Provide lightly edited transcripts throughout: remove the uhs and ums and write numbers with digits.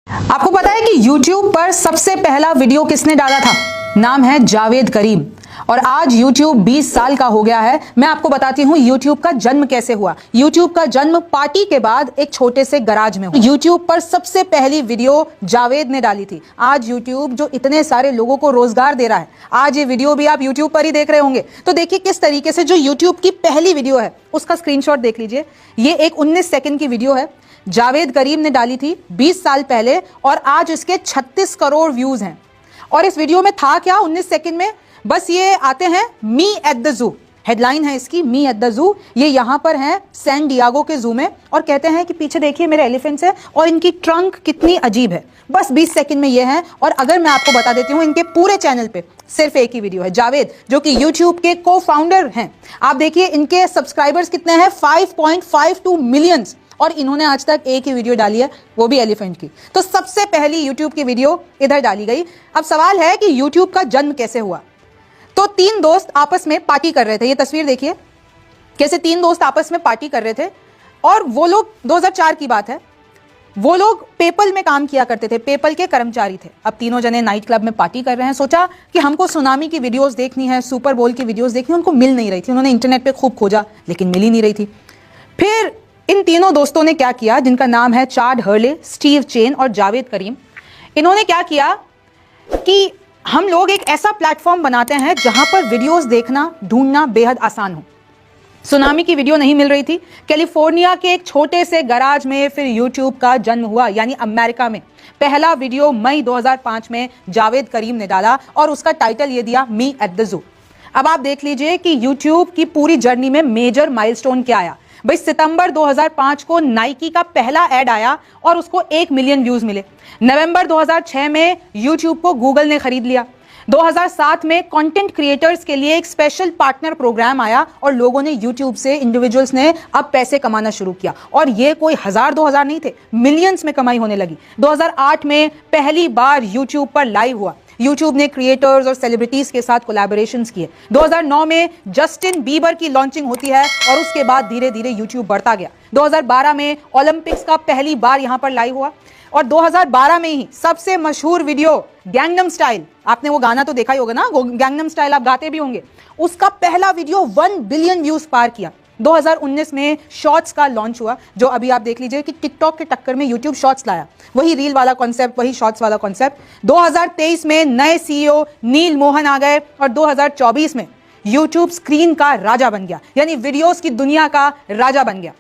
आपको पता है कि YouTube पर सबसे पहला वीडियो किसने डाला था? नाम है जावेद करीम। और आज YouTube 20 साल का हो गया है। मैं आपको बताती हूँ YouTube का जन्म कैसे हुआ। YouTube का जन्म पार्टी के बाद एक छोटे से गराज में हुआ। YouTube पर सबसे पहली वीडियो जावेद ने डाली थी। आज YouTube जो इतने सारे लोगों को रोजगार दे रहा है, आज ये वीडियो भी आप YouTube पर ही देख रहे होंगे। तो देखिए किस तरीके से जो YouTube की पहली वीडियो है उसका स्क्रीनशॉट देख लीजिए। ये एक 19 सेकंड की वीडियो है, जावेद करीम ने डाली थी 20 साल पहले और आज इसके 36 करोड़ व्यूज हैं। और इस वीडियो में था क्या 19 सेकंड में? बस ये आते हैं me at the zoo, headline है इसकी मी एट द जू। ये यहां पर है सैन डियागो के जू में और कहते हैं कि पीछे देखिए मेरे एलिफेंट्स है और इनकी ट्रंक कितनी अजीब है। बस 20 सेकंड में ये है। और अगर मैं आपको बता देती हूं इनके पूरे चैनल पे सिर्फ एक ही वीडियो है। जावेद जो कि YouTube के को फाउंडर हैं, आप देखिए इनके सब्सक्राइबर्स कितने हैं, 5.52 मिलियंस। और इन्होंने आज तक एक ही वीडियो डाली है, वो भी एलिफेंट की। तो सबसे पहली YouTube की वीडियो इधर डाली गई। अब सवाल है कि YouTube का जन्म कैसे हुआ? तो 3 दोस्त आपस में पार्टी कर रहे थे। ये तस्वीर देखिए कैसे 3 दोस्त आपस में पार्टी कर रहे थे। और वो लोग 2004 की बात है, वो लोग पेपल में काम किया करते थे, पेपल के कर्मचारी थे। अब तीनों जने नाइट क्लब में पार्टी कर रहे हैं। सोचा कि हमको सुनामी की वीडियोस देखनी है, सुपर बोल की वीडियोस देखनी है, उनको मिल नहीं रही थी। उन्होंने इंटरनेट पे खूब खोजा लेकिन मिल ही नहीं रही थी। फिर इन तीनों दोस्तों ने क्या किया, जिनका नाम है चाड हर्ले, स्टीव चेन और जावेद करीम, इन्होंने क्या किया कि हम लोग एक ऐसा प्लेटफॉर्म बनाते हैं जहां पर वीडियोस देखना ढूंढना बेहद आसान हो। सुनामी की वीडियो नहीं मिल रही थी। कैलिफोर्निया के एक छोटे से गराज में फिर YouTube का जन्म हुआ, यानी अमेरिका में। पहला वीडियो मई 2005 में जावेद करीम ने डाला और उसका टाइटल ये दिया मी एट द जू। अब आप देख लीजिए कि YouTube की पूरी जर्नी में मेजर माइलस्टोन क्या आया। भाई सितंबर 2005 को नाइकी का पहला ऐड आया और उसको 1 मिलियन व्यूज मिले। नवंबर 2006 में YouTube को गूगल ने खरीद लिया। 2007 में कंटेंट क्रिएटर्स के लिए एक स्पेशल पार्टनर प्रोग्राम आया और लोगों ने YouTube से, इंडिविजुअल्स ने अब पैसे कमाना शुरू किया। और ये कोई 1000-2000 नहीं थे, मिलियंस में कमाई होने लगी। 2008 में पहली बार YouTube पर लाइव हुआ। YouTube ने क्रिएटर्स और सेलिब्रिटीज के साथ कोलैबोरेशंस किए। 2009 में जस्टिन बीबर की लॉन्चिंग होती है और उसके बाद धीरे धीरे YouTube बढ़ता गया। 2012 में ओलंपिक्स का पहली बार यहां पर लाइव हुआ और 2012 में ही सबसे मशहूर वीडियो गैंगनम स्टाइल, आपने वो गाना तो देखा ही होगा ना, गैंगनम स्टाइल आप गाते भी होंगे, उसका पहला वीडियो 1 बिलियन व्यूज पार किया। 2019 में शॉर्ट्स का लॉन्च हुआ, जो अभी आप देख लीजिए कि टिकटॉक के टक्कर में YouTube शॉर्ट्स लाया। वही रील वाला कॉन्सेप्ट, वही शॉर्ट्स वाला कॉन्सेप्ट। 2023 में नए CEO नील मोहन आ गए और 2024 में YouTube स्क्रीन का राजा बन गया, यानी वीडियोस की दुनिया का राजा बन गया।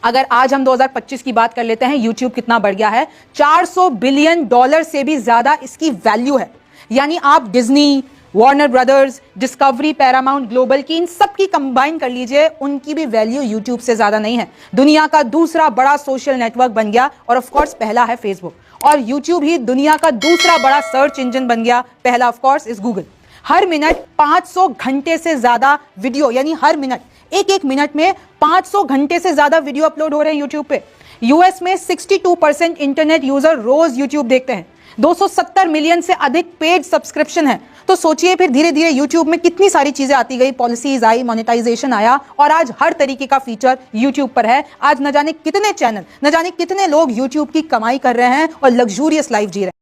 अगर आज हम 2025 की बात कर लेते हैं, YouTube कितना बढ़ गया है, $400 बिलियन से भी ज्यादा इसकी वैल्यू है। यानी आप Disney, Warner brothers, discovery, Paramount global की, इन सब की कंबाइन कर लीजिए, उनकी भी वैल्यू YouTube से ज्यादा नहीं है। दुनिया का दूसरा बड़ा सोशल नेटवर्क बन गया और ऑफ कोर्स पहला है फेसबुक। और YouTube ही दुनिया का दूसरा बड़ा सर्च इंजन बन गया, पहला of course is Google. Her minute 500 घंटे से ज्यादा वीडियो, यानी हर मिनट एक मिनट में 500 घंटे से ज्यादा वीडियो अपलोड हो रहे हैं YouTube पे। यूएस में 62% इंटरनेट यूजर रोज YouTube देखते हैं। 270 मिलियन से अधिक पेड सब्सक्रिप्शन है। तो सोचिए फिर धीरे धीरे YouTube में कितनी सारी चीजें आती गई, पॉलिसीज आई, मोनेटाइजेशन आया और आज हर तरीके का फीचर YouTube पर है। आज न जाने कितने चैनल, न जाने कितने लोग YouTube की कमाई कर रहे हैं और लग्जूरियस लाइफ जी रहे हैं।